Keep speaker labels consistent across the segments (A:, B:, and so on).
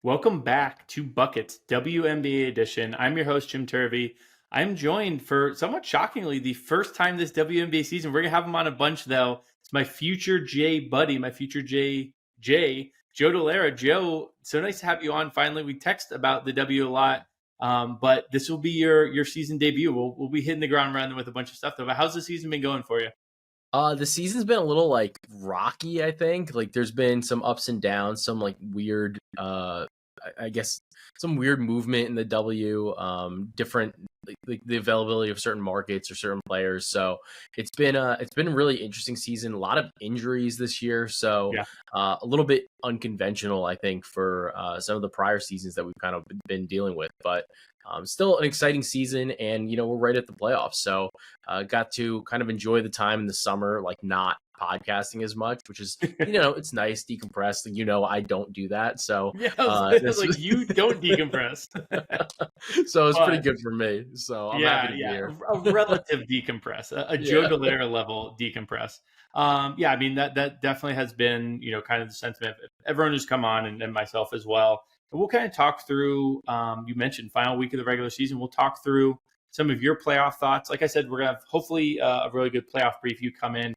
A: Welcome back to Buckets WNBA edition. I'm your host, Jim Turvey. I'm joined for somewhat shockingly the first time this WNBA season. We're going to have him on a bunch, though. It's my future J buddy, my future Joe Dolera. Joe, so nice to have you on finally. We text about the W a lot, but this will be your season debut. We'll be hitting the ground running with a bunch of stuff, though. But how's the season been going for you?
B: The season's been a little rocky, I think. There's been some ups and downs, some weird I guess some weird movement in the W, different the availability of certain markets or certain players. So it's been a really interesting season. A lot of injuries this year, so
A: Yeah.
B: a little bit unconventional, I think, for some of the prior seasons that we've kind of been dealing with. But still an exciting season, and we're right at the playoffs, so got to kind of enjoy the time in the summer, not podcasting as much, which is it's nice, decompress. I don't do that, so
A: Yeah, I was like, you don't decompress.
B: so it's pretty
A: But
B: good for me. So I'm happy to be here.
A: a relative decompress, a Joe
B: Yeah.
A: Dolera level decompress. I mean that definitely has been kind of the sentiment of everyone who's come on and myself as well. And we'll kind of talk through. You mentioned final week of the regular season. We'll talk through some of your playoff thoughts. Like I said, we're gonna have hopefully a really good playoff preview come in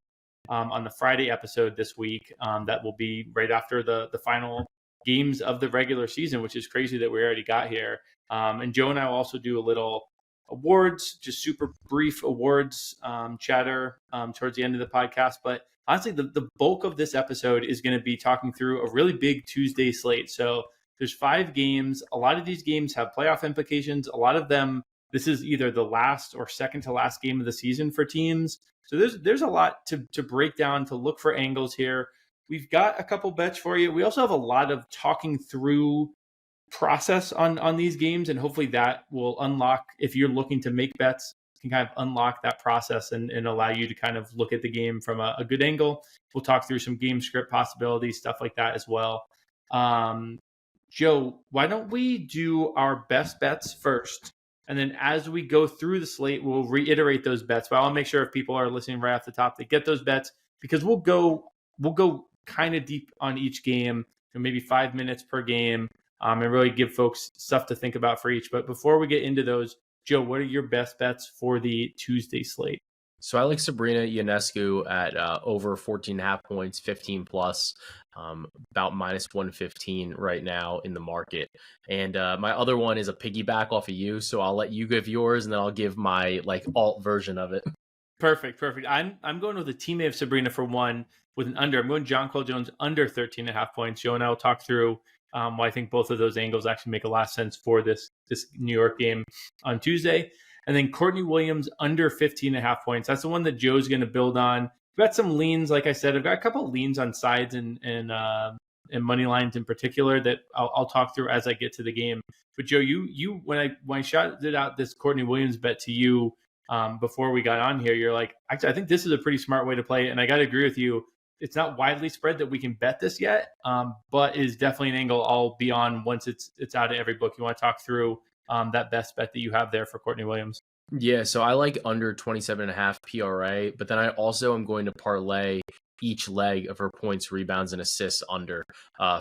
A: on the Friday episode this week. That will be right after the final games of the regular season, which is crazy that we already got here. And Joe and I will also do a little awards, just super brief awards chatter towards the end of the podcast. But honestly, the bulk of this episode is going to be talking through a really big Tuesday slate. So there's 5 games. A lot of these games have playoff implications. A lot of them, this is either the last or second to last game of the season for teams. So there's a lot to break down, to look for angles here. We've got a couple bets for you. We also have a lot of talking through process on these games, and hopefully that will unlock, if you're looking to make bets, can kind of unlock that process and allow you to kind of look at the game from a good angle. We'll talk through some game script possibilities, stuff like that as well. Joe, why don't we do our best bets first? And then as we go through the slate, we'll reiterate those bets. But I'll make sure if people are listening right off the top, they get those bets, because we'll go kind of deep on each game, maybe 5 minutes per game, and really give folks stuff to think about for each. But before we get into those, Joe, what are your best bets for the Tuesday slate?
B: So I like Sabrina Ionescu at over 14.5 points, 15 plus, about minus 115 right now in the market. And my other one is a piggyback off of you. So I'll let you give yours, and then I'll give my alt version of it.
A: Perfect. I'm going with a teammate of Sabrina for one with an under. I'm going Jonquel Jones under 13.5 points. Joe and I will talk through why I think both of those angles actually make a lot of sense for this New York game on Tuesday. And then Courtney Williams under 15.5 points. That's the one that Joe's going to build on. We've got some leans, like I said. I've got a couple of leans on sides and money lines in particular that I'll talk through as I get to the game. But Joe, you when I shouted out this Courtney Williams bet to you before we got on here, you're like, actually, I think this is a pretty smart way to play it. And I got to agree with you. It's not widely spread that we can bet this yet, but is definitely an angle I'll be on once it's out of every book. You want to talk through that best bet that you have there for Courtney Williams?
B: Yeah, so I like under 27.5 PRA, but then I also am going to parlay each leg of her points, rebounds, and assists under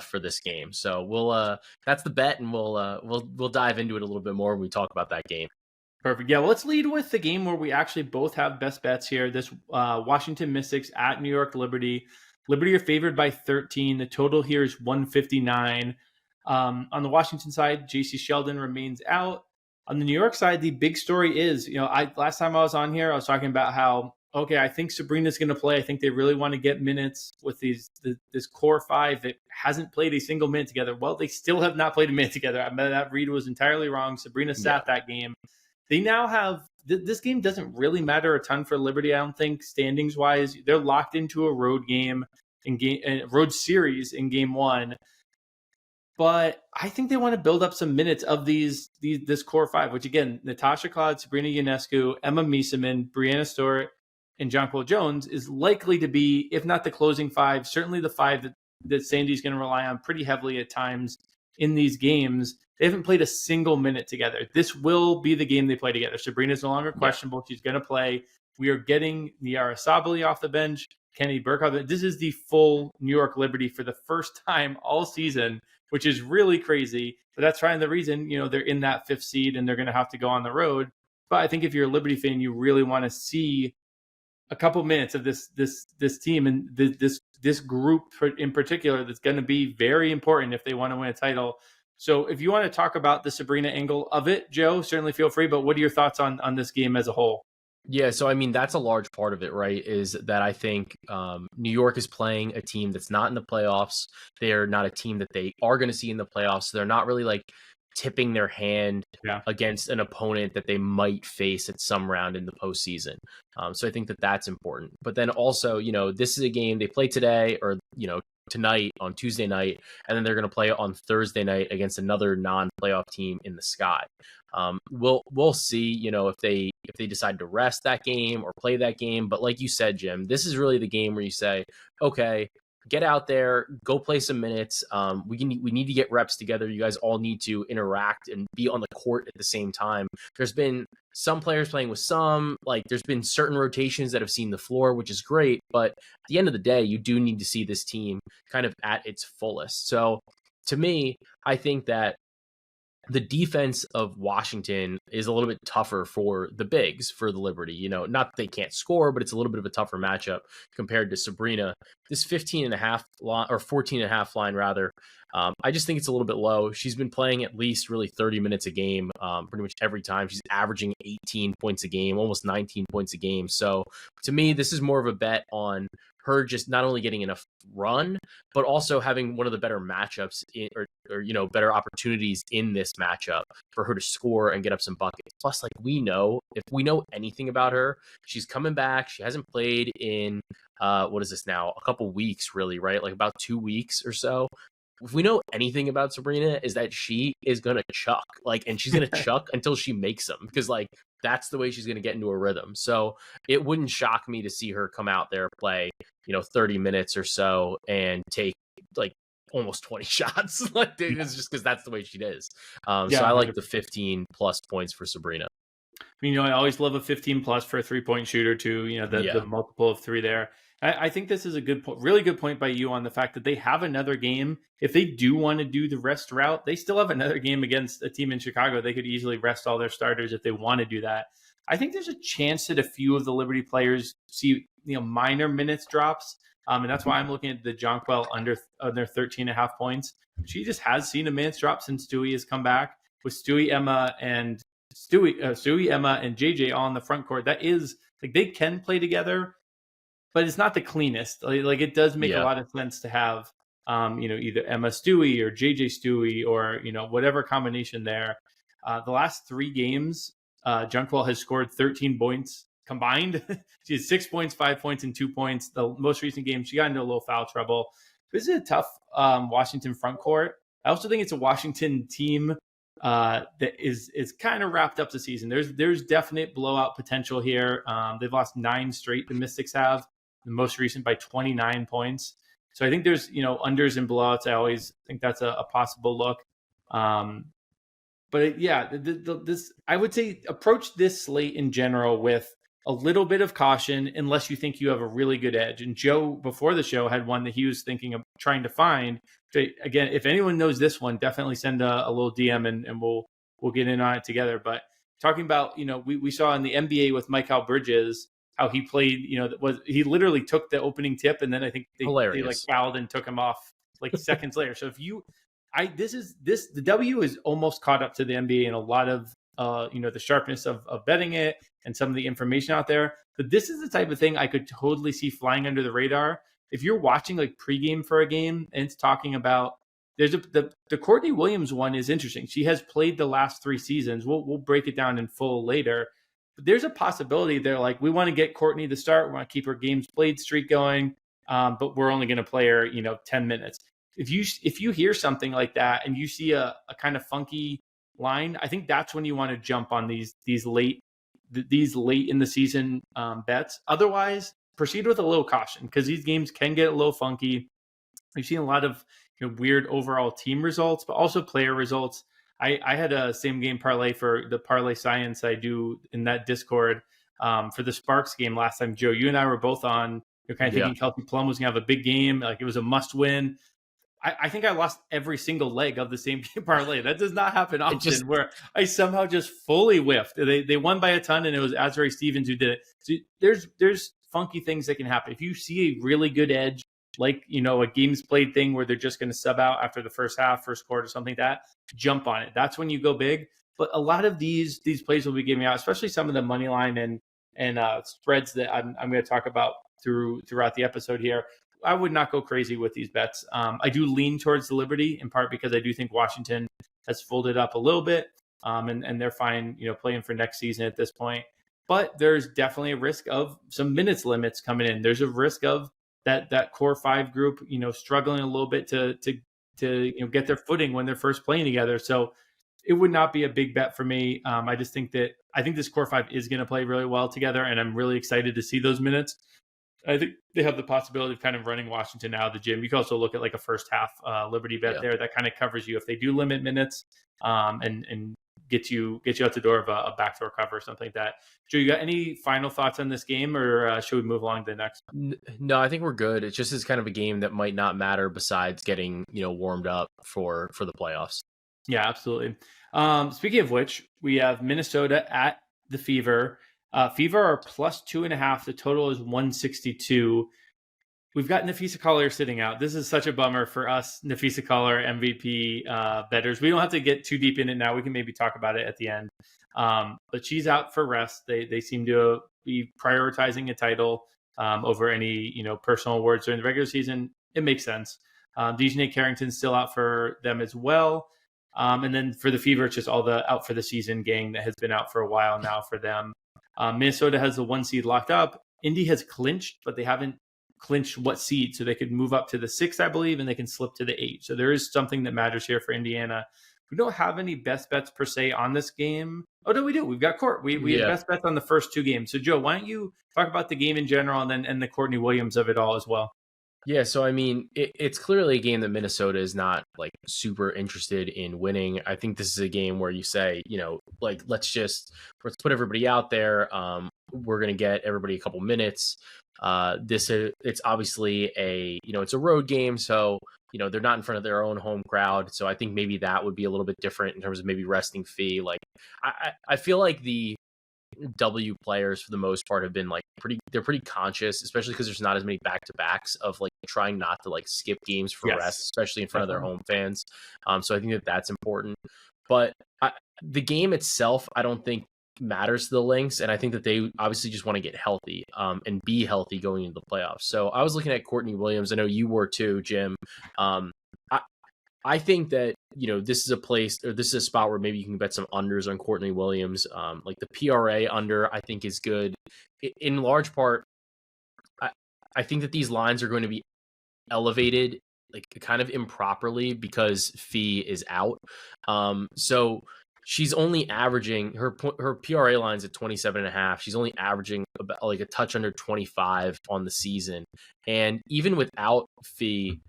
B: for this game. So we'll that's the bet, and we'll dive into it a little bit more when we talk about that game.
A: Perfect. Yeah, well, let's lead with the game where we actually both have best bets here. This Washington Mystics at New York Liberty. Liberty are favored by 13. The total here is 159. On the Washington side, JC Sheldon remains out. On the New York side, the big story is, last time I was on here, I was talking about how, okay, I think Sabrina's going to play. I think they really want to get minutes with this core 5 that hasn't played a single minute together. Well, they still have not played a minute together. I mean, that read was entirely wrong. Sabrina sat that game. They now have this game doesn't really matter a ton for Liberty, I don't think, standings wise. They're locked into a road game road series in game 1. But I think they want to build up some minutes of this core 5, which again, Natasha Cloud, Sabrina Ionescu, Emma Mieseman, Brianna Stewart, and Jonquel Jones is likely to be, if not the closing 5, certainly the 5 that Sandy's going to rely on pretty heavily at times in these games. They haven't played a single minute together. This will be the game they play together. Sabrina's no longer questionable. She's going to play. We are getting Niara Sabali off the bench, Kenny Burkhardt. This is the full New York Liberty for the first time all season. which is really crazy. But that's probably the reason, they're in that 5th seed and they're going to have to go on the road. But I think if you're a Liberty fan, you really want to see a couple minutes of this team and this group in particular that's going to be very important if they want to win a title. So if you want to talk about the Sabrina angle of it, Joe, certainly feel free. But what are your thoughts on this game as a whole?
B: Yeah, so I mean, that's a large part of it, right? Is that I think New York is playing a team that's not in the playoffs. They're not a team that they are going to see in the playoffs. So they're not really like tipping their hand against an opponent that they might face at some round in the postseason. So I think that that's important. But then also, this is a game they play today or, tonight on Tuesday night, and then they're going to play on Thursday night against another non-playoff team in the Sky. We'll see, if they decide to rest that game or play that game. But like you said, Jim, this is really the game where you say, okay, get out there, go play some minutes. We need to get reps together. You guys all need to interact and be on the court at the same time. There's been some players playing with some, like there's been certain rotations that have seen the floor, which is great. But at the end of the day, you do need to see this team kind of at its fullest. So to me, I think that the defense of Washington is a little bit tougher for the bigs for the Liberty. Not that they can't score, but it's a little bit of a tougher matchup compared to Sabrina. This 15.5 line or 14.5 line rather. I just think it's a little bit low. She's been playing at least really 30 minutes a game, pretty much every time. She's averaging 18 points a game, almost 19 points a game. So to me, this is more of a bet on her just not only getting enough run, but also having one of the better matchups or better opportunities in this matchup for her to score and get up some buckets. Plus, like if we know anything about her, she's coming back. She hasn't played in what is this now? A couple weeks, really, right? Like about 2 weeks or so. If we know anything about Sabrina, is that she is gonna chuck, and she's gonna chuck until she makes them, because that's the way she's gonna get into a rhythm. So it wouldn't shock me to see her come out there, play 30 minutes or so, and take almost 20 shots. It's just because that's the way she is. So I like the 15 plus points for Sabrina.
A: I always love a 15 plus for a 3-point shooter too. The multiple of 3 there. I think this is a good point, really good point by you on the fact that they have another game. If they do want to do the rest route, they still have another game against a team in Chicago. They could easily rest all their starters if they want to do that. I think there's a chance that a few of the Liberty players see minor minutes drops. And that's why I'm looking at the Jonquel under 13.5 points. She just has seen a minutes drop since Stewie has come back. With Stewie, Emma, and JJ all in the front court. That is they can play together, but it's not the cleanest. It does make a lot of sense to have, either Emma Stewie or JJ Stewie or, whatever combination there. The last 3 games, Junkwell has scored 13 points combined. She has 6 points, 5 points, and 2 points. The most recent game, she got into a little foul trouble. This is a tough Washington front court. I also think it's a Washington team that is kind of wrapped up the season. There's definite blowout potential here. They've lost 9 straight. The Mystics have, the most recent by 29 points. So I think there's unders and blowouts. I always think that's a possible look. But this I would say approach this slate in general with a little bit of caution, unless you think you have a really good edge. And Joe, before the show, had one that he was thinking of trying to find. So again, if anyone knows this one, definitely send a little DM and we'll get in on it together. But talking about, we saw in the NBA with Mikal Bridges how he played. He literally took the opening tip, and then I think they fouled and took him off seconds later. So the W is almost caught up to the NBA in a lot of the sharpness of betting it and some of the information out there. But this is the type of thing I could totally see flying under the radar. If you're watching pregame for a game and it's talking about, the Courtney Williams one is interesting. She has played the last 3 seasons. We'll break it down in full later. But there's a possibility they're we want to get Courtney to start. We want to keep her games played streak going, but we're only going to play her 10 minutes. If you hear something like that and you see a kind of funky line, I think that's when you want to jump on these late in the season bets. Otherwise, proceed with a little caution, because these games can get a little funky. We've seen a lot of weird overall team results, but also player results. I had a same game parlay for the parlay science I do in that Discord for the Sparks game last time. Joe, you and I were both on. You're kind of thinking Kelsey Plum was going to have a big game. It was a must win. I think I lost every single leg of the same game parlay. That does not happen
B: It just
A: often where I somehow just fully whiffed. They won by a ton, and it was Azari Stevens who did it. So there's funky things that can happen. If you see a really good edge, like, a games played thing where they're just going to sub out after the first half, first quarter, something like that, jump on it. That's when you go big. But a lot of these plays will be giving out, especially some of the money line and spreads that I'm going to talk about throughout the episode here. I would not go crazy with these bets. I do lean towards the Liberty, in part because I do think Washington has folded up a little bit, and they're fine, playing for next season at this point. But there's definitely a risk of some minutes limits coming in. There's a risk of that core five group, struggling a little bit to get their footing when they're first playing together. So it would not be a big bet for me. I just think this core five is going to play really well together, and I'm really excited to see those minutes. I think they have the possibility of kind of running Washington out of the gym. You can also look at like a first half Liberty bet there that kind of covers you if they do limit minutes, and get you out the door of a backdoor cover or something like that. Joe, you got any final thoughts on this game, or should we move along to the next?
B: No, I think we're good. It just is kind of a game that might not matter besides getting warmed up for the playoffs.
A: Yeah, absolutely. Speaking of which, we have Minnesota at the Fever. Fever are plus 2.5. The total is 162. We've got Nafisa Collier sitting out. This is such a bummer for us, Nafisa Collier MVP bettors. We don't have to get too deep in it now. We can maybe talk about it at the end. But she's out for rest. They seem to be prioritizing a title over any personal awards during the regular season. It makes sense. Dejanay Carrington's still out for them as well. And then for the Fever, it's just all the out for the season gang that has been out for a while now for them. Minnesota has the 1 seed locked up. Indy has clinched, but they haven't clinched what seed. So they could move up to the 6, I believe, and they can slip to the 8. So there is something that matters here for Indiana. We don't have any best bets per se on this game. Oh, no, we do. We've got Court. We have best bets on the first 2 games. So, Joe, why don't you talk about the game in general and the Courtney Williams of it all as well?
B: Yeah, so I mean, it's clearly a game that Minnesota is not like super interested in winning. I think this is a game where you say, like let's put everybody out there. We're gonna get everybody a couple minutes. It's obviously it's a road game, so they're not in front of their own home crowd. So I think maybe that would be a little bit different in terms of maybe resting Fee. Like I feel like the W players for the most part have been like they're pretty conscious, especially because there's not as many back-to-backs of like trying not to like skip games for rest, especially in front of their home fans. So I think that's important. But the game itself, I don't think matters to the Lynx, and I think that they obviously just want to get healthy and be healthy going into the playoffs. So I was looking at Courtney Williams. I know you were too, Jim. I think that this is a spot where maybe you can bet some unders on Courtney Williams. Like the PRA under, I think is good. In large part, I think that these lines are going to be elevated like kind of improperly because Fee is out. So she's only averaging her PRA lines at 27.5. She's only averaging about like a touch under 25 on the season, and even without Fee,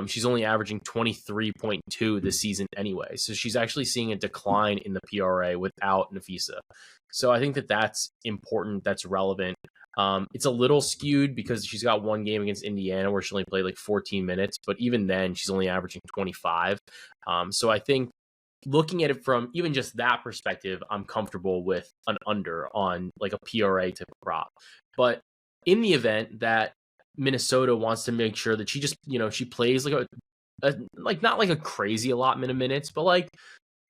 B: she's only averaging 23.2 this season anyway. So she's actually seeing a decline in the PRA without Nafisa. So I think that that's important. That's relevant. It's a little skewed because she's got one game against Indiana where she only played like 14 minutes, but even then she's only averaging 25. So I think looking at it from even just that perspective, I'm comfortable with an under on like a PRA type of prop. But in the event that Minnesota wants to make sure that she just, she plays like like not like a crazy allotment of minutes, but like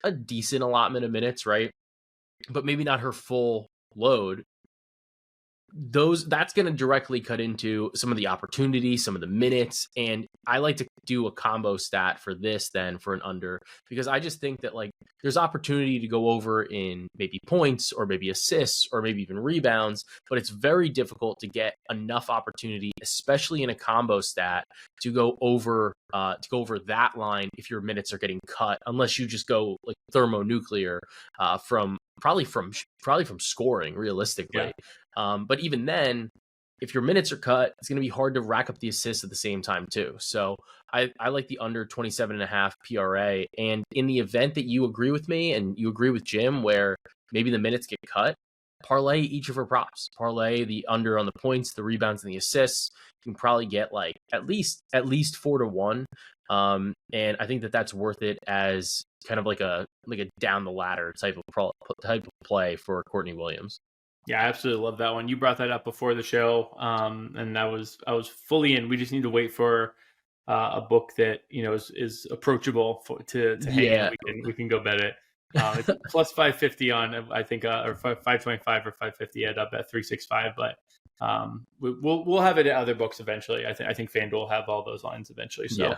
B: a decent allotment of minutes, right? But maybe not her full load. That's going to directly cut into some of the opportunity, some of the minutes. And I like to do a combo stat for this then for an under, because I just think that like there's opportunity to go over in maybe points or maybe assists or maybe even rebounds, but it's very difficult to get enough opportunity, especially in a combo stat, to go over that line if your minutes are getting cut, unless you just go like thermonuclear from scoring realistically. Yeah. But even then, if your minutes are cut, it's going to be hard to rack up the assists at the same time too. So I like the under 27.5 PRA. And in the event that you agree with me and you agree with Jim, where maybe the minutes get cut, parlay each of her props. Parlay the under on the points, the rebounds, and the assists. You can probably get like at least 4-1. And I think that that's worth it as kind of like a down the ladder type of play for Courtney Williams.
A: Yeah, I absolutely love that one. You brought that up before the show, and I was fully in. We just need to wait for a book that is approachable to hang, and
B: Yeah,
A: we can go bet it. It's plus 550 on I think or 525 or 550 at bet 365, but we'll have it at other books eventually. I think FanDuel will have all those lines eventually. So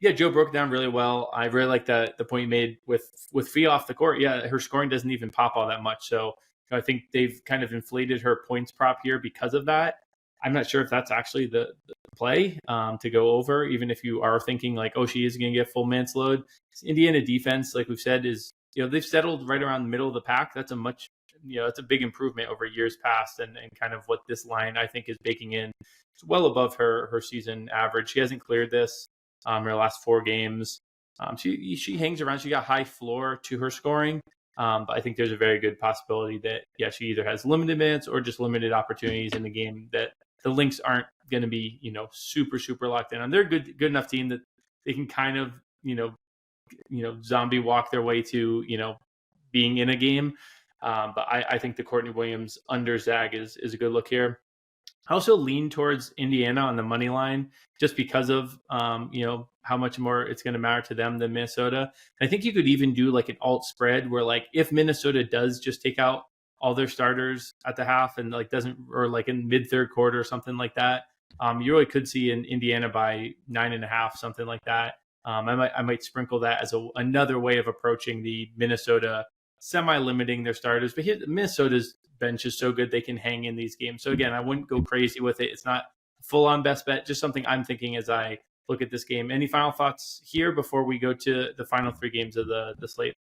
A: yeah, Joe broke it down really well. I really like the point you made with Fee off the court. Yeah, her scoring doesn't even pop all that much, so I think they've kind of inflated her points prop here because of that. I'm not sure if that's actually the play to go over, even if you are thinking like, oh, she is going to get full minutes load. Indiana defense, like we've said, is they've settled right around the middle of the pack. That's a much it's a big improvement over years past, and kind of what this line I think is baking in. It's well above her season average. She hasn't cleared this her last 4 games. She hangs around. She got high floor to her scoring. But I think there's a very good possibility that, she either has limited minutes or just limited opportunities in the game that the Lynx aren't going to be, super, super locked in on. They're a good enough team that they can kind of, zombie walk their way to, being in a game. But I think the Courtney Williams under Zag is a good look here. I also lean towards Indiana on the money line just because of, how much more it's going to matter to them than Minnesota. I think you could even do like an alt spread where like if Minnesota does just take out all their starters at the half and like doesn't, or like in mid third quarter or something like that, you really could see in Indiana by 9.5, something like that. I might sprinkle that as another way of approaching the Minnesota semi-limiting their starters. But Minnesota's bench is so good they can hang in these games. So again, I wouldn't go crazy with it. It's not full-on best bet, just something I'm thinking as I look at this game. Any final thoughts here before we go to the final 3 games of the slate?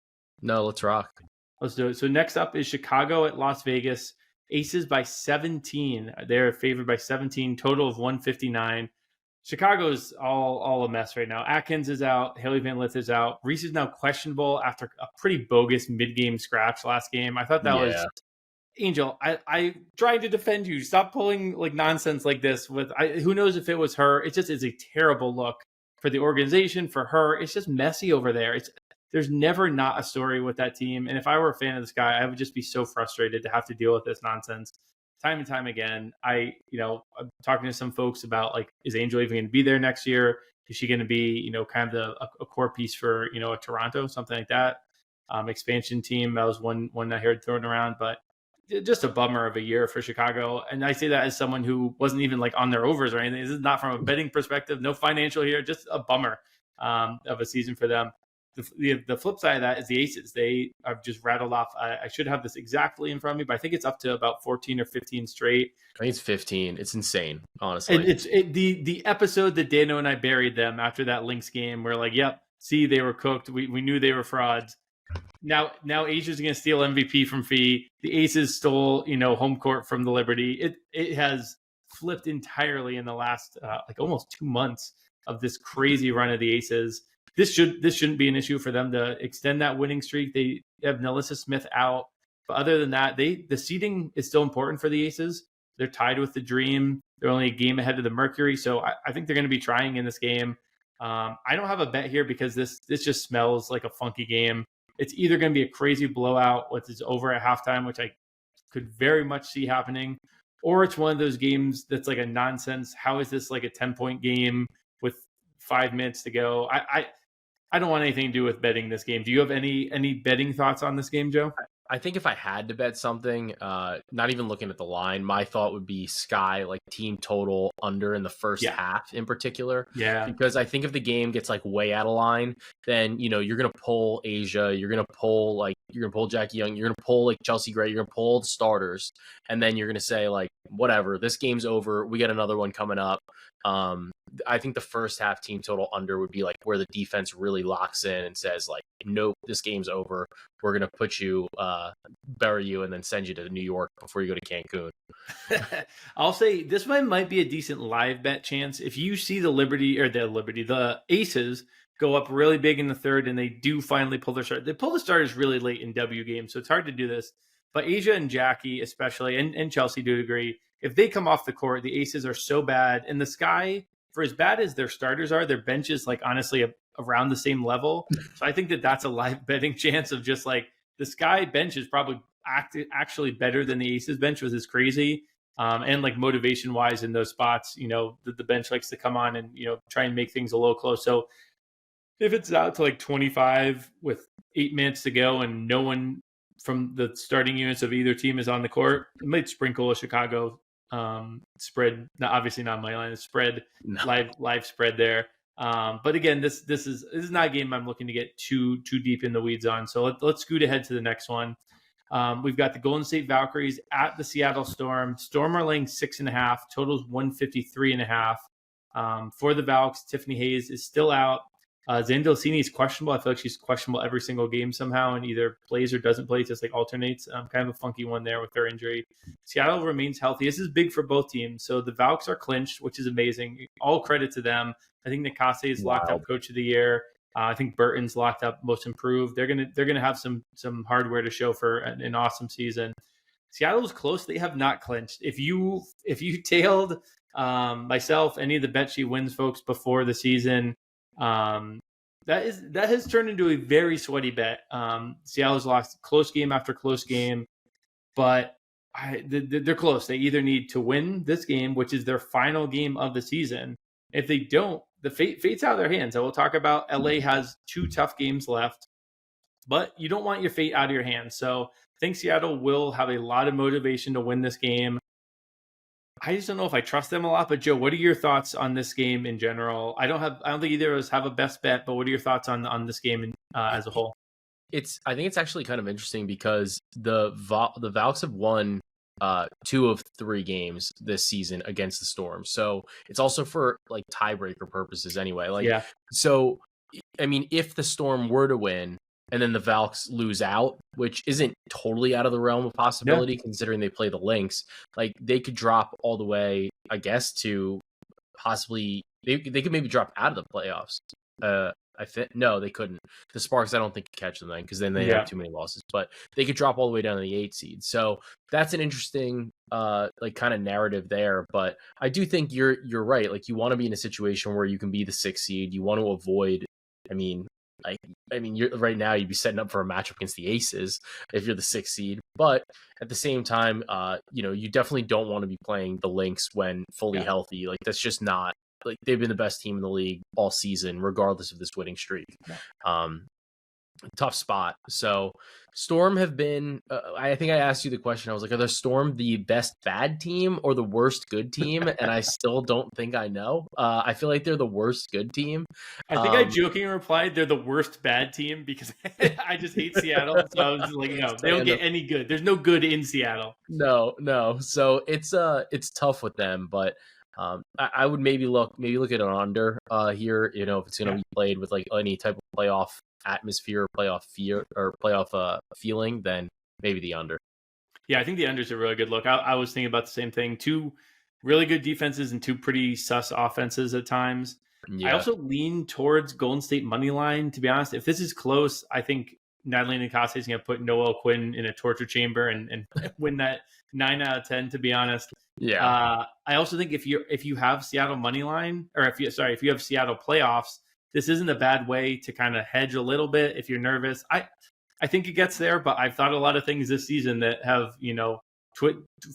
B: No, let's rock.
A: Let's do it. So next up is Chicago at Las Vegas. Aces by 17. They're favored by 17, total of 159. Chicago's all a mess right now. Atkins is out. Haley Van Lith is out. Reese is now questionable after a pretty bogus mid-game scratch last game. I thought that was Angel. I tried to defend you. Stop pulling like nonsense like this. Who knows if it was her? It just is a terrible look for the organization, for her. It's just messy over there. There's never not a story with that team. And if I were a fan of this guy, I would just be so frustrated to have to deal with this nonsense time and time again. I'm talking to some folks about like, is Angel even going to be there next year? Is she going to be, kind of a core piece for, a Toronto, something like that? Expansion team. That was one I heard thrown around, but just a bummer of a year for Chicago. And I say that as someone who wasn't even like on their overs or anything. This is not from a betting perspective, no financial here, just a bummer of a season for them. The flip side of that is the Aces. They have just rattled off. I should have this exactly in front of me, but I think it's up to about 14 or 15 straight.
B: I think it's 15. It's insane, honestly.
A: And the episode that Dano and I buried them after that Lynx game. We're like, yep, see, they were cooked. We knew they were frauds. Now Asia's going to steal MVP from Fee. The Aces stole, home court from the Liberty. It has flipped entirely in the last like almost 2 months of this crazy run of the Aces. This shouldn't be an issue for them to extend that winning streak. They have Nalissa Smith out, but other than that, the seeding is still important for the Aces. They're tied with the Dream. They're only a game ahead of the Mercury, so I think they're going to be trying in this game. I don't have a bet here because this just smells like a funky game. It's either going to be a crazy blowout, which is over at halftime, which I could very much see happening, or it's one of those games that's like a nonsense. How is this like a 10-point game with 5 minutes to go? I don't want anything to do with betting this game. Do you have any betting thoughts on this game, Joe?
B: I think if I had to bet something, not even looking at the line, my thought would be Sky, like team total under in the first half in particular.
A: Yeah.
B: Because I think if the game gets like way out of line, then, you're going to pull Asia, you're going to pull Jackie Young, you're going to pull like Chelsea Gray, you're going to pull the starters. And then you're going to say like, whatever, this game's over. We got another one coming up. I think the first half team total under would be like where the defense really locks in and says like, nope, this game's over. We're going to put you, bury you, and then send you to New York before you go to Cancun.
A: I'll say this one might be a decent live bet chance. If you see the Aces go up really big in the third and they do finally pull their start. They pull the starters really late in W games, so it's hard to do this. But Asia and Jackie especially, and Chelsea do agree, if they come off the court, the Aces are so bad. And the Sky for as bad as their starters are, their bench is like honestly around the same level. So I think that that's a live betting chance of just like the Sky bench is probably actually better than the Aces bench, which is crazy. And like motivation wise in those spots, the bench likes to come on and, try and make things a little close. So if it's out to like 25 with 8 minutes to go and no one from the starting units of either team is on the court, it might sprinkle a Chicago spread. Obviously not money line, spread,
B: No.
A: live spread there. But again, this is not a game I'm looking to get too deep in the weeds on. So let's scoot ahead to the next one. We've got the Golden State Valkyries at the Seattle Storm. Storm are laying 6.5. Totals 153.5. For the Valks, Tiffany Hayes is still out. Zandolcini is questionable. I feel like she's questionable every single game somehow and either plays or doesn't play, just like alternates. Kind of a funky one there with her injury. Seattle remains healthy. This is big for both teams. So the Valks are clinched, which is amazing. All credit to them. I think Nikase is locked up Coach of the Year. I think Burton's locked up Most Improved. They're gonna have some hardware to show for an awesome season. Seattle's close. They have not clinched. If you tailed myself, any of the bet she wins folks before the season, that has turned into a very sweaty bet. Seattle's lost close game after close game, but they're close. They either need to win this game, which is their final game of the season. If they don't, the fate's out of their hands. I will talk about LA has 2 tough games left, but you don't want your fate out of your hands. So I think Seattle will have a lot of motivation to win this game. I just don't know if I trust them a lot. But Joe, what are your thoughts on this game in general? I don't think either of us have a best bet, but what are your thoughts on this game as a whole?
B: I think it's actually kind of interesting because the Valks have won 2 of 3 games this season against the Storm. So it's also for like tiebreaker purposes anyway. Like, yeah. So, I mean, if the Storm were to win and then the Valks lose out, which isn't totally out of the realm of possibility considering they play the Lynx, like they could drop all the way, I guess, to possibly, they could maybe drop out of the playoffs. No, they couldn't. The Sparks, I don't think could catch them then because then they have too many losses. But they could drop all the way down to the 8 seed. So that's an interesting, like kind of narrative there. But I do think you're right. Like you want to be in a situation where you can be the 6 seed. You want to avoid. You're right now. You'd be setting up for a matchup against the Aces if you're the 6 seed. But at the same time, you definitely don't want to be playing the Lynx when fully healthy. Like that's just not. Like they've been the best team in the league all season, regardless of this winning streak. Tough spot. So Storm have been, I think I asked you the question. I was like, are the Storm the best bad team or the worst good team? And I still don't think I know. I feel like they're the worst good team.
A: I think I jokingly replied, they're the worst bad team because I just hate Seattle. So I was just like, no, they don't get any good. There's no good in Seattle.
B: No. So it's tough with them, but I would maybe look at an under here. If it's going to be played with like any type of playoff atmosphere, playoff fear, or playoff feeling, then maybe the under.
A: Yeah, I think the under is a really good look. I was thinking about the same thing. 2 really good defenses and 2 pretty sus offenses at times. Yeah. I also lean towards Golden State money line. To be honest, if this is close, I think Natalie Nikase is going to put Noelle Quinn in a torture chamber and win that 9 out of 10. To be honest. Yeah. I also think if you have Seattle money line, or if you have Seattle playoffs, this isn't a bad way to kind of hedge a little bit if you're nervous. I think it gets there, but I've thought a lot of things this season that have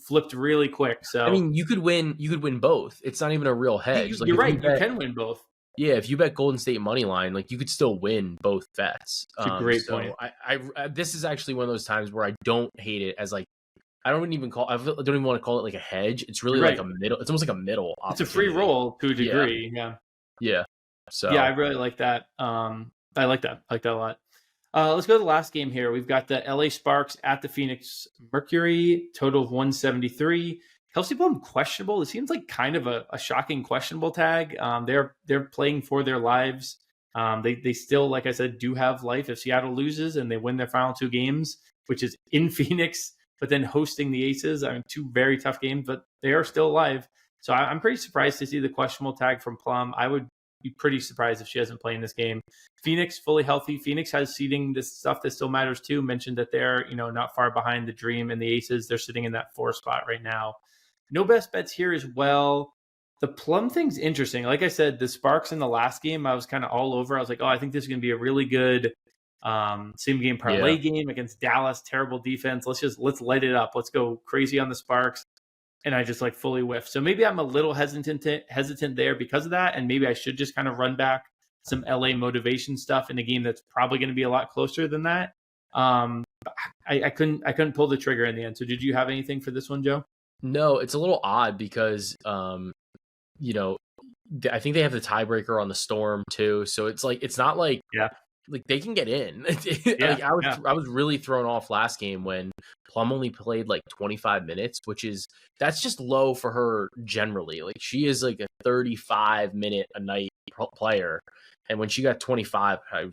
A: flipped really quick. So
B: I mean, you could win both. It's not even a real hedge.
A: You're right. You can win both.
B: Yeah, if you bet Golden State money line, like you could still win both bets.
A: It's a great point.
B: I this is actually one of those times where I don't hate it as like. I don't even want to call it like a hedge. It's really like a middle. It's almost like a middle.
A: It's a free roll to a degree.
B: Yeah. So
A: I really like that. I like that a lot. Let's go to the last game here. We've got the LA Sparks at the Phoenix Mercury. Total of 173. Kelsey Plum questionable. It seems like kind of a shocking questionable tag. They're playing for their lives. They still, like I said, do have life if Seattle loses and they win their final 2 games, which is in Phoenix, but then hosting the Aces. 2 very tough games, but they are still alive. So I'm pretty surprised to see the questionable tag from Plum. I would be pretty surprised if she hasn't played in this game. Phoenix fully healthy. Phoenix has seeding, this stuff that still matters too. Mentioned that they're not far behind the Dream and the Aces. They're sitting in that 4 spot right now. No best bets here as well. The Plum thing's interesting. Like I said, the Sparks in the last game, I was kind of all over. I was like, oh, I think this is going to be a really good same game parlay
B: Yeah.
A: game against Dallas. Terrible defense. Let's light it up. Let's go crazy on the Sparks. And I just like fully whiffed. So maybe I'm a little hesitant there because of that. And maybe I should just kind of run back some LA motivation stuff in a game that's probably going to be a lot closer than that. I couldn't pull the trigger in the end. So did you have anything for this one, Joe?
B: No, it's a little odd because you know, I think they have the tiebreaker on the Storm too. So it's like it's not like
A: Yeah.
B: like they can get in.
A: Yeah.
B: Like I was really thrown off last game when Plum only played like 25 minutes, that's just low for her generally. Like she is like a 35-minute a night player, and when she got 25, I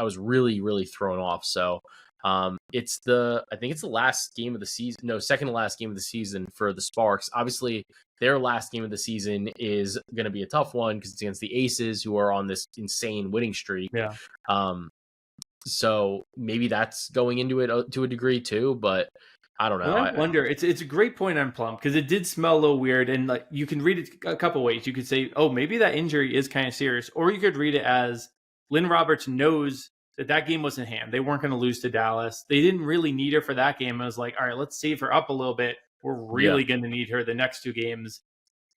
B: was really really thrown off. So I think it's the last game of the season. No, second to last game of the season for the Sparks. Obviously, their last game of the season is going to be a tough one because it's against the Aces, who are on this insane winning streak.
A: Yeah.
B: So maybe that's going into it to a degree too, but I don't know.
A: Well, I wonder. It's a great point on Plum because it did smell a little weird, and like you can read it a couple ways. You could say, "Oh, maybe that injury is kind of serious," or you could read it as Lynn Roberts knows that game was in hand. They weren't going to lose to Dallas. They didn't really need her for that game. I was like, all right, let's save her up a little bit. We're really going to need her the next two games.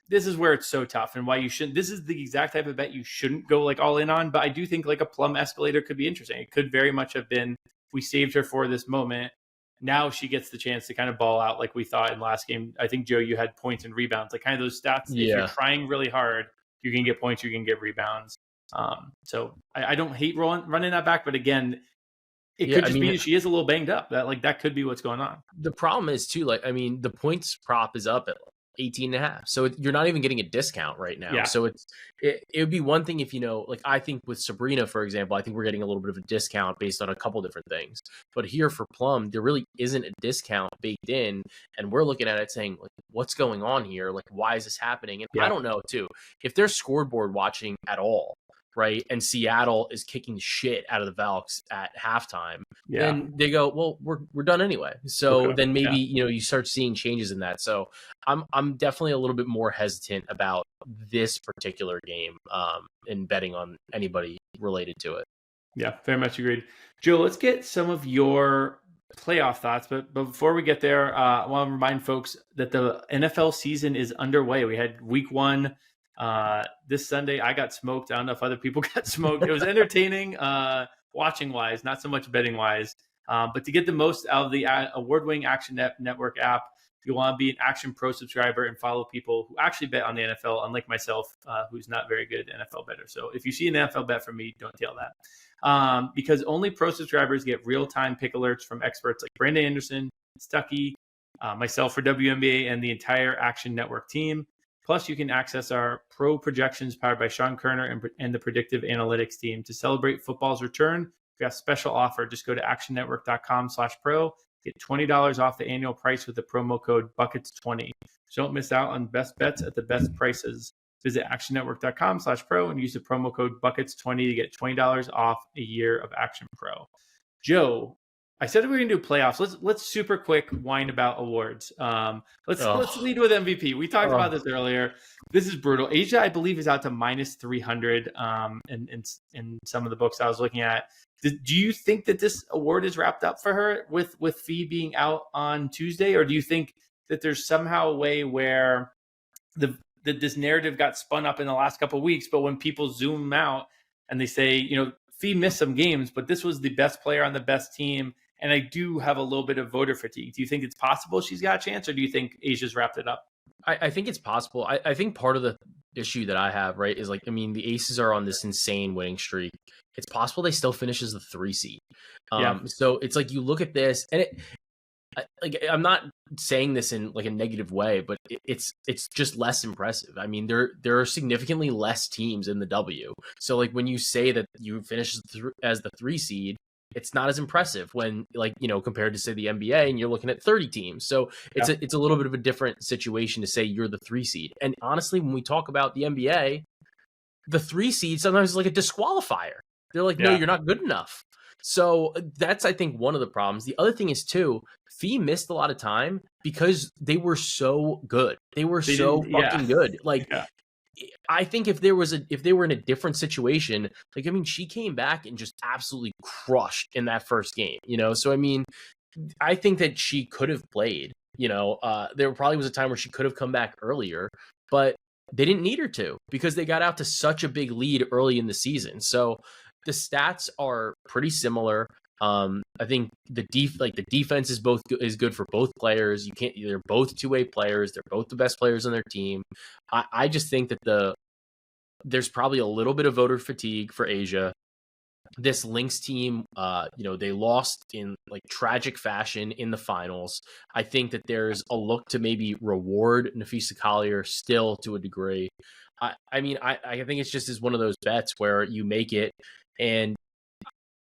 A: This is where it's so tough and why you shouldn't. This is the exact type of bet you shouldn't go like all in on. But I do think like a Plum escalator could be interesting. It could very much have been, we saved her for this moment. Now she gets the chance to kind of ball out like we thought in last game. I think, Joe, you had points and rebounds, like kind of those stats. If you're trying really hard, you can get points, you can get rebounds. So I don't hate running that back, but again, it could just be she is a little banged up. That could be what's going on.
B: The problem is too, the points prop is up at 18.5, so you're not even getting a discount right now.
A: Yeah.
B: So it would be one thing if I think with Sabrina, for example, I think we're getting a little bit of a discount based on a couple different things. But here for Plum, there really isn't a discount baked in, and we're looking at it saying, like, what's going on here? Like, why is this happening? And I don't know too if they're scoreboard watching at all. Right. And Seattle is kicking shit out of the Valks at halftime.
A: Yeah.
B: Then they go, well, we're done anyway. So then maybe, you start seeing changes in that. So I'm definitely a little bit more hesitant about this particular game and betting on anybody related to it.
A: Yeah, very much agreed. Joe, let's get some of your playoff thoughts. But before we get there, I want to remind folks that the NFL season is underway. We had week 1. This Sunday I got smoked. I don't know if other people got smoked. It was entertaining, watching wise, not so much betting wise. But to get the most out of the award-winning Action Network app, you want to be an Action Pro subscriber and follow people who actually bet on the NFL, unlike myself, who's not very good NFL bettor. So if you see an NFL bet from me, don't tail that. Because only pro subscribers get real-time pick alerts from experts like Brandon Anderson, Stuckey, myself for WNBA, and the entire Action Network team. Plus, you can access our pro projections powered by Sean Kerner and the predictive analytics team. To celebrate football's return, we got a special offer. Just go to actionnetwork.com/pro. Get $20 off the annual price with the promo code BUCKETS20. So don't miss out on best bets at the best prices. Visit actionnetwork.com/pro and use the promo code BUCKETS20 to get $20 off a year of Action Pro. Joe, I said we were going to do playoffs. Let's super quick whine about awards. Let's lead with MVP. We talked about this earlier. This is brutal. Asia, I believe, is out to minus 300 in some of the books I was looking at. Do you think that this award is wrapped up for her with Fee being out on Tuesday, or do you think that there's somehow a way where this narrative got spun up in the last couple of weeks, but when people zoom out and they say, Fee missed some games, but this was the best player on the best team. And I do have a little bit of voter fatigue. Do you think it's possible she's got a chance, or do you think Asia's wrapped it up?
B: I think it's possible. I think part of the issue that I have, right, is the Aces are on this insane winning streak. It's possible they still finish as the 3 seed. So it's like you look at this, and I'm not saying this in like a negative way, but it's just less impressive. I mean, there are significantly less teams in the W. So like when you say that you finish as the 3 seed, it's not as impressive when compared to say the NBA and you're looking at 30 teams. So it's a little bit of a different situation to say you're the 3 seed. And honestly, when we talk about the NBA, the 3 seed sometimes is like a disqualifier. They're like, no, you're not good enough. So that's, I think, one of the problems. The other thing is too, Fee missed a lot of time because they were so good. They were
A: They
B: so
A: didn't, yeah,
B: fucking good. Like,
A: yeah,
B: I think if they were in a different situation, like, I mean, she came back and just absolutely crushed in that first game, So I mean, I think that she could have played, there probably was a time where she could have come back earlier, but they didn't need her to because they got out to such a big lead early in the season. So the stats are pretty similar. I think the defense is good for both players. They're both two-way players. They're both the best players on their team. I just think that there's probably a little bit of voter fatigue for Asia. This Lynx team, they lost in like tragic fashion in the finals. I think that there's a look to maybe reward Nafisa Collier still to a degree. I mean, I think it's just as one of those bets where you make it, and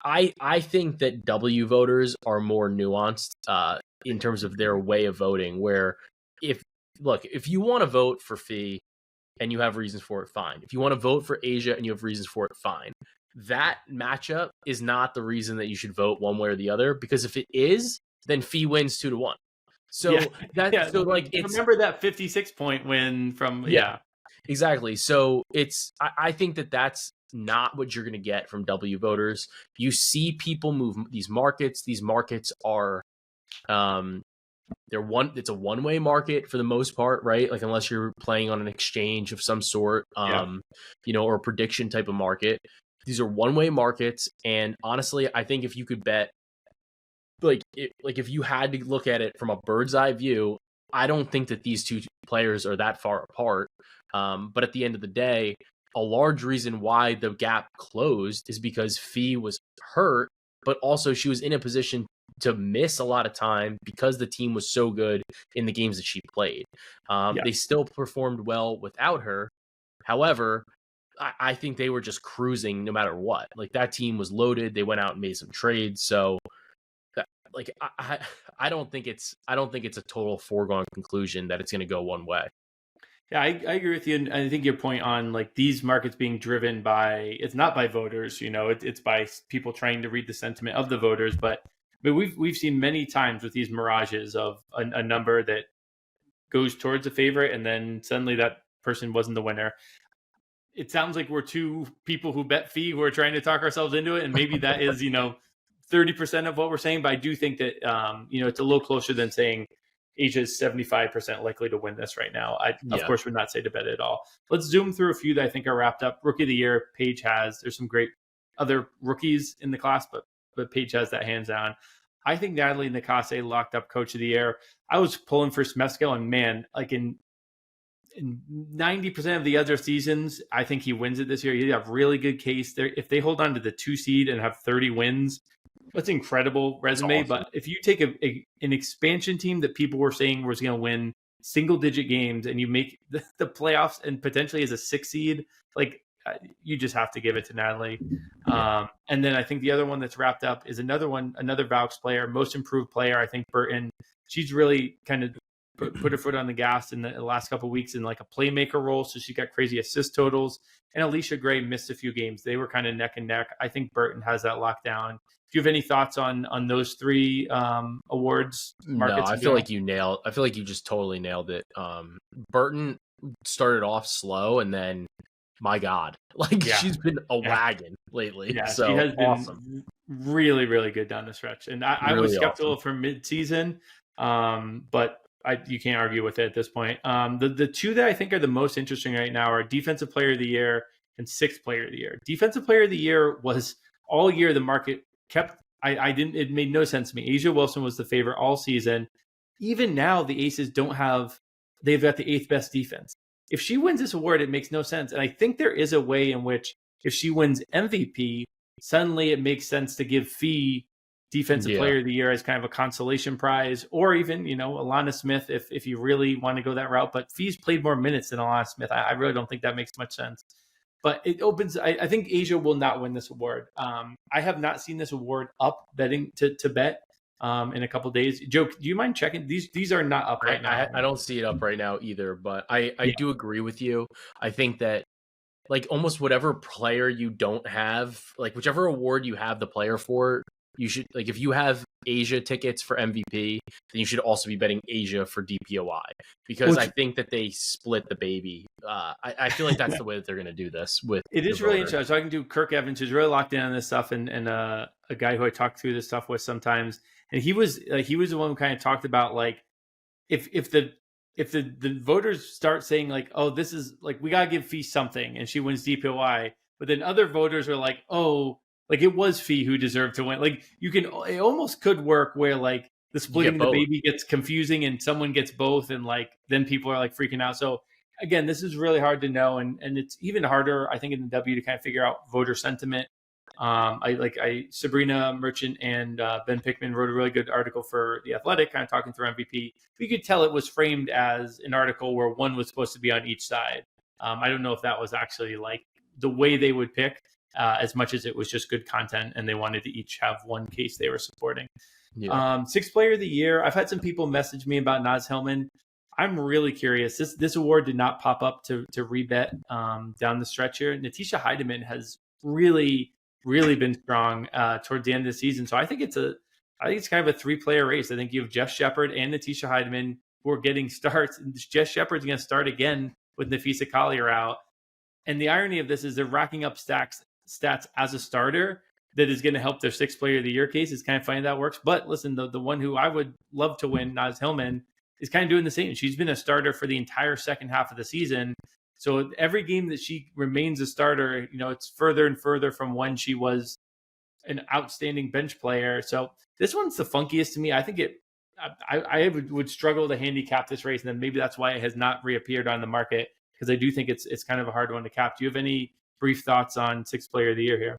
B: I think that W voters are more nuanced in terms of their way of voting. Where if you want to vote for Fee and you have reasons for it, fine. If you want to vote for Asia and you have reasons for it, fine. That matchup is not the reason that you should vote one way or the other, because if it is, then Fee wins 2-1. So it's,
A: remember that 56-point win from
B: exactly. So I think that that's not what you're going to get from W voters. You see people move these markets. These markets are it's a one-way market for the most part, right? Like, unless you're playing on an exchange of some sort, or a prediction type of market. These are one-way markets, and honestly, I think if you could bet, if you had to look at it from a bird's eye view, I don't think that these two players are that far apart. But at the end of the day, a large reason why the gap closed is because Fee was hurt, but also she was in a position to miss a lot of time because the team was so good in the games that she played. They still performed well without her. However, I think they were just cruising no matter what. Like, that team was loaded. They went out and made some trades. So I don't think it's a total foregone conclusion that it's going to go one way.
A: Yeah, I agree with you. And I think your point on like these markets being driven by, it's not by voters, it's by people trying to read the sentiment of the voters. But we've seen many times with these mirages of a number that goes towards a favorite, and then suddenly that person wasn't the winner. It sounds like we're two people who bet Fee who are trying to talk ourselves into it, and maybe that is 30% of what we're saying. But I do think that it's a little closer than saying Asia is 75% likely to win this right now. Of course, would not say to bet it all. Let's zoom through a few that I think are wrapped up. Rookie of the year, Paige has. There's some great other rookies in the class, but Paige has that hands down. I think Natalie Nakase locked up Coach of the Year. I was pulling for Smeskell, and man, like in 90% of the other seasons, I think he wins it this year. You have a really good case there. If they hold on to the 2 seed and have 30 wins, that's an incredible resume. Awesome. But if you take an expansion team that people were saying was going to win single-digit games, and you make the playoffs and potentially as a 6 seed, like, you just have to give it to Natalie. And then I think the other one that's wrapped up is another Vaux player, most improved player. I think Burton, she's really kind of put her foot on the gas in the last couple of weeks in like a playmaker role. So she got crazy assist totals. And Alicia Gray missed a few games. They were kind of neck and neck. I think Burton has that locked down. Do you have any thoughts on those 3 awards?
B: No, I feel like you just totally nailed it. Burton started off slow, and then, my God, she's been a wagon lately.
A: Yeah,
B: so
A: she has been
B: awesome.
A: Really, really good down the stretch. And I really was skeptical for mid-season, but you can't argue with it at this point. The 2 that I think are the most interesting right now are Defensive Player of the Year and Sixth Player of the Year. Defensive Player of the Year was all year the market kept. It made no sense to me. Asia Wilson was the favorite all season. Even now, the Aces they've got the 8th best defense. If she wins this award, it makes no sense. And I think there is a way in which if she wins MVP, suddenly it makes sense to give Fee Defensive Player of the Year as kind of a consolation prize, or even, Alana Smith if you really want to go that route. But Fee's played more minutes than Alana Smith. I really don't think that makes much sense. But it opens. I think Asia will not win this award. I have not seen this award up betting to bet in a couple of days. Joe, do you mind checking? These are not up right now.
B: I don't see it up right now either. But I do agree with you. I think that like almost whatever player you don't have, like whichever award you have the player for, you should, like if you have Asia tickets for MVP, then you should also be betting Asia for DPOI, because I think that they split the baby. I feel like that's the way that they're going to do this with
A: It is really interesting. I was talking to Kirk Evans, who's really locked in on this stuff, and a guy who I talk through this stuff with sometimes. And he was the one who kind of talked about like if the voters start saying like, oh, this is like we gotta give Fee something, and she wins DPOI, but then other voters are like, oh, like it was Fee who deserved to win. Like it almost could work where like the splitting the baby gets confusing and someone gets both, and like then people are like freaking out. So again, this is really hard to know, and it's even harder, I think, in the W to kind of figure out voter sentiment. Sabrina Merchant and Ben Pickman wrote a really good article for The Athletic, kind of talking through MVP. You could tell it was framed as an article where one was supposed to be on each side. I don't know if that was actually like the way they would pick, as much as it was just good content and they wanted to each have one case they were supporting. Yeah. Sixth player of the year. I've had some people message me about Naz Hillman. I'm really curious. This award did not pop up to rebet down the stretch here. Natisha Heidemann has really been strong towards the end of the season. So I think it's kind of a 3-player race. I think you have Jess Shepard and Natisha Heidemann who are getting starts. And Jess Shepard's going to start again with Nafisa Collier out. And the irony of this is they're racking up stats as a starter that is going to help their 6th player of the year case. It's kind of funny that works. But listen, the one who I would love to win, Naz Hillman, is kind of doing the same. She's been a starter for the entire second half of the season. So every game that she remains a starter, it's further and further from when she was an outstanding bench player. So this one's the funkiest to me. I think I would struggle to handicap this race, and then maybe that's why it has not reappeared on the market, because I do think it's kind of a hard one to cap. Do you have any brief thoughts on 6th player of the year here?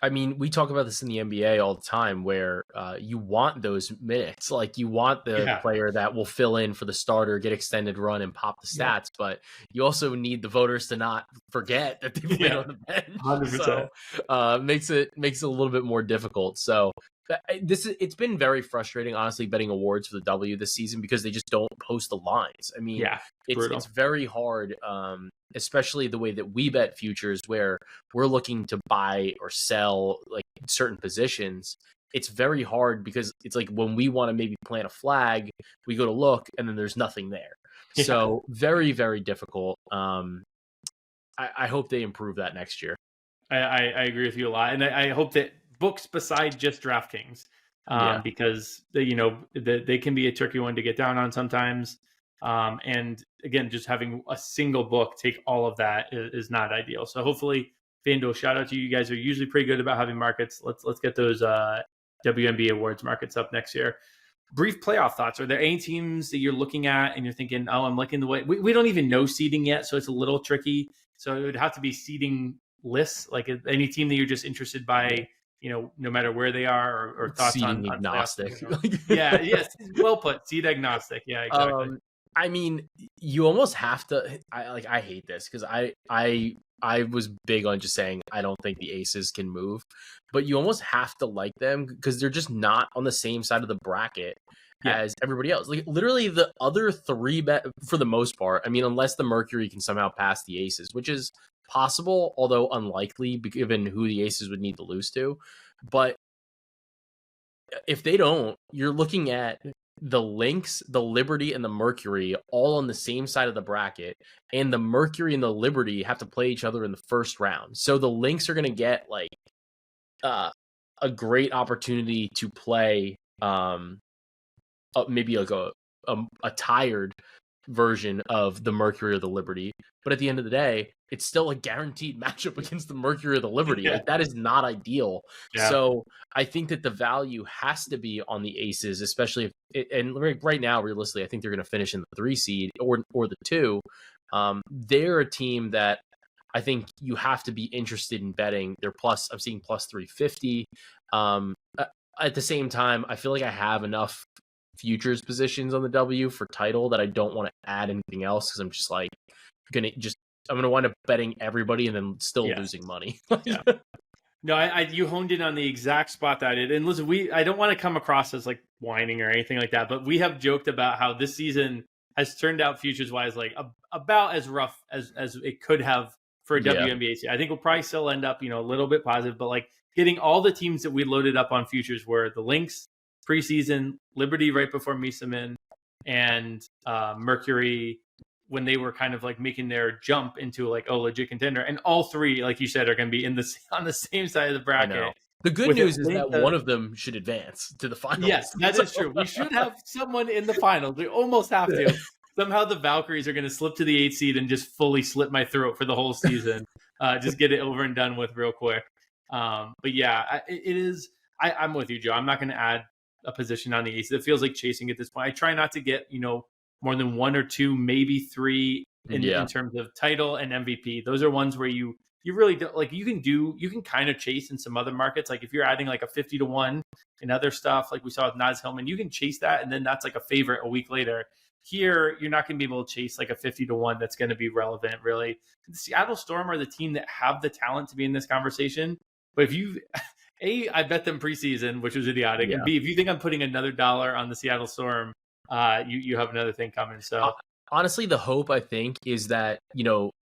B: I mean, we talk about this in the NBA all the time, where you want those minutes. Like you want the player that will fill in for the starter, get extended run, and pop the stats. But you also need the voters to not forget that they've been on the bench. 100%. So makes it a little bit more difficult. So it's been very frustrating, honestly, betting awards for the W this season, because they just don't post the lines. I mean, it's very hard, especially the way that we bet futures, where we're looking to buy or sell like certain positions. It's very hard because it's like when we want to maybe plant a flag, we go to look and then there's nothing there. Yeah. So very, very difficult. I hope they improve that next year.
A: I agree with you a lot. And I hope that books beside just DraftKings, because they can be a tricky one to get down on sometimes. And again, just having a single book take all of that is not ideal. So hopefully, FanDuel, shout out to you. You guys are usually pretty good about having markets. Let's get those WNBA awards markets up next year. Brief playoff thoughts. Are there any teams that you're looking at and you're thinking, oh, I'm liking the way we don't even know seeding yet, so it's a little tricky. So it would have to be seeding lists, like any team that you're just interested by, no matter where they are, or thoughts
B: seeding on agnostic.
A: Yes, well put. Seed agnostic. Yeah, exactly.
B: I mean, you almost have to. I hate this because I was big on just saying I don't think the Aces can move, but you almost have to like them because they're just not on the same side of the bracket as everybody else. Like literally the other 3 for the most part. I mean, unless the Mercury can somehow pass the Aces, which is possible, although unlikely given who the Aces would need to lose to. But if they don't, you're looking at the Lynx, the Liberty, and the Mercury all on the same side of the bracket, and the Mercury and the Liberty have to play each other in the first round. So the Lynx are going to get like a great opportunity to play maybe like a tired version of the Mercury or the Liberty, but at the end of the day, it's still a guaranteed matchup against the Mercury or the Liberty. Like that is not ideal. So I think that the value has to be on the Aces, especially and right now, realistically, I think they're going to finish in the 3 seed or the 2. They're a team that I think you have to be interested in betting. They're I'm seeing plus 350. At the same time, I feel like I have enough futures positions on the W for title that I don't want to add anything else, because I'm just like I'm going to wind up betting everybody and then still losing money.
A: No, you honed in on the exact spot that I did. And listen, I don't want to come across as like whining or anything like that, but we have joked about how this season has turned out futures wise like about as rough as it could have for a
B: Yeah.
A: WNBA season. I think we'll probably still end up, a little bit positive, but like hitting all the teams that we loaded up on futures were the Lynx preseason, Liberty right before Misamin, and Mercury when they were kind of like making their jump into like legit contender. And all three, like you said, are going to be on the same side of the bracket.
B: I know. The good news is that one of them should advance to the finals.
A: Yes, that is true. We should have someone in the finals. We almost have to. Somehow the Valkyries are going to slip to the 8th seed and just fully slit my throat for the whole season. Just get it over and done with real quick. But yeah, it is. I'm with you, Joe. I'm not going to add a position on the Aces. It feels like chasing at this point. I try not to get more than 1 or 2, maybe 3 in terms of title and MVP. Those are ones where you really don't, like, you can kind of chase in some other markets. Like if you're adding like a 50-1 and other stuff, like we saw with Naz Hillman, you can chase that. And then that's like a favorite a week later. Here, you're not going to be able to chase like a 50-1 that's going to be relevant, really. The Seattle Storm are the team that have the talent to be in this conversation. But if you, I bet them preseason, which was idiotic. Yeah. And B, if you think I'm putting another dollar on the Seattle Storm, you have another thing coming. So
B: honestly, the hope, I think, is that,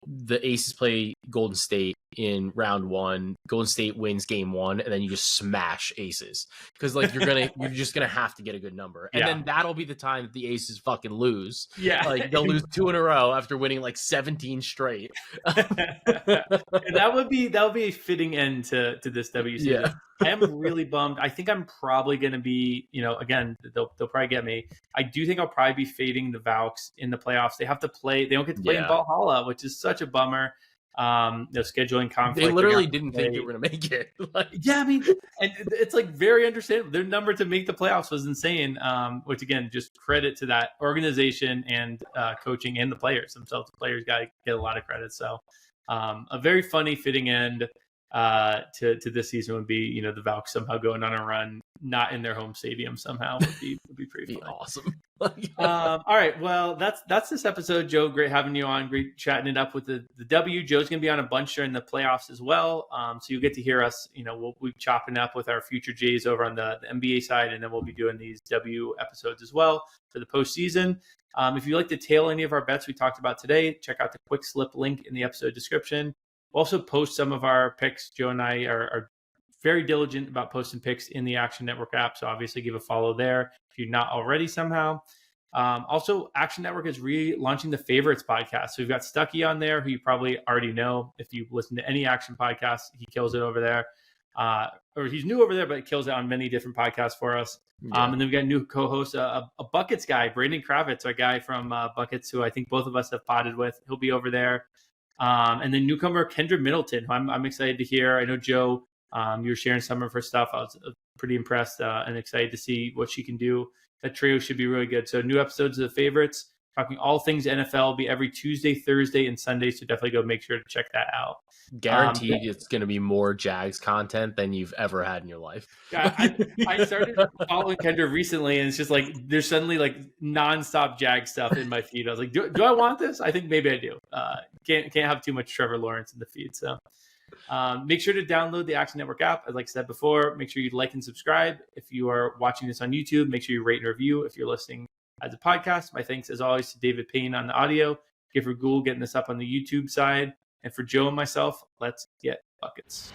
B: the Aces play Golden State in round 1. Golden State wins game 1, and then you just smash Aces because like you're just gonna have to get a good number, and then that'll be the time that the Aces fucking lose.
A: Yeah,
B: like they'll lose 2 in a row after winning like 17 straight.
A: that would be a fitting end to this W season. Yeah. I am really bummed. I think I'm probably going to be, again, they'll probably get me. I do think I'll probably be fading the Valks in the playoffs. They have to play. They don't get to play in Valhalla, which is such a bummer. Scheduling conflict.
B: They literally didn't think they were going to make it.
A: Yeah, I mean, and it's like very understandable. Their number to make the playoffs was insane, which again, just credit to that organization and coaching and the players themselves. The players got to get a lot of credit. So a very funny fitting end to this season would be, the Valks somehow going on a run, not in their home stadium somehow would be pretty fun.
B: Awesome.
A: All right. Well, that's this episode, Joe. Great having you on. Great chatting it up with the W. Joe's going to be on a bunch during the playoffs as well. So you'll get to hear us, we'll be chopping up with our future Jays over on the NBA side, and then we'll be doing these W episodes as well for the postseason. If you'd like to tail any of our bets we talked about today, check out the quick slip link in the episode description. We'll also post some of our picks. Joe and I are very diligent about posting picks in the Action Network app, so obviously give a follow there if you're not already somehow. Also, Action Network is relaunching the Favorites podcast. So we've got Stuckey on there, who you probably already know. If you listen to any Action podcast, he kills it over there. Or he's new over there, but he kills it on many different podcasts for us. Yeah. And then we've got a new co-host, a Buckets guy, Brandon Kravitz, our guy from Buckets, who I think both of us have potted with. He'll be over there. And then newcomer Kendra Middleton, who I'm excited to hear. I know, Joe, you were sharing some of her stuff. I was pretty impressed and excited to see what she can do. That trio should be really good. So new episodes of the Favorites, talking all things NFL, will be every Tuesday, Thursday, and Sunday. So definitely go make sure to check that out.
B: Guaranteed it's going to be more Jags content than you've ever had in your life.
A: Yeah, I started following Kendra recently, and it's just like there's suddenly like nonstop Jag stuff in my feed. I was like, do I want this? I think maybe I do. Can't have too much Trevor Lawrence in the feed. So make sure to download the Action Network app. Like I said before, make sure you like and subscribe. If you are watching this on YouTube, make sure you rate and review. If you're listening as a podcast, my thanks as always to David Payne on the audio, Gifford Gould getting this up on the YouTube side. And for Joe and myself, let's get buckets.